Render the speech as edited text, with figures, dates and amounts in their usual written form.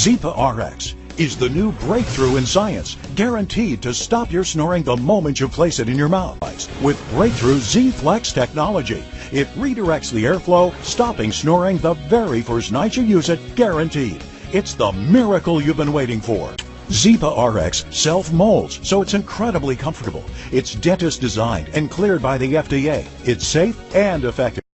Zipa RX is the new breakthrough in science, guaranteed to stop your snoring the moment you place it in your mouth. With breakthrough Z-Flex technology, it redirects the airflow, stopping snoring the very first night you use it, guaranteed. It's the miracle you've been waiting for. Zipa RX self-molds, so it's incredibly comfortable. It's dentist designed and cleared by the FDA. It's safe and effective.